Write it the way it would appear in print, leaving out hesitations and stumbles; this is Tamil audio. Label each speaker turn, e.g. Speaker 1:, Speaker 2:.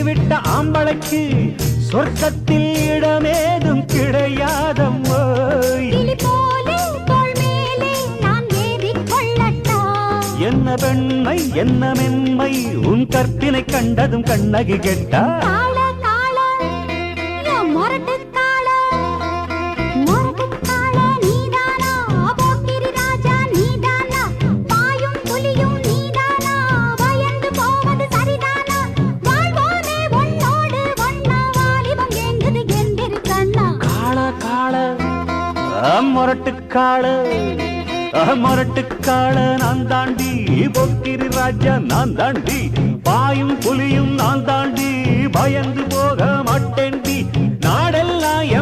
Speaker 1: விட்ட ஆம்பளைக்கு சொர்க்கத்தில் இடமேதும் கிடையாதம்மோ. என்ன பெண்மை என்ன மென்மை உன் கற்பினை கண்டதும் கண்ணகி கெட்டா. மொரட்டுக்காள நான் தாண்டி போக்கிரி ராஜா நான் தாண்டி பாயும் புலியும் நான் தாண்டி பயந்து போக மாட்டேன்.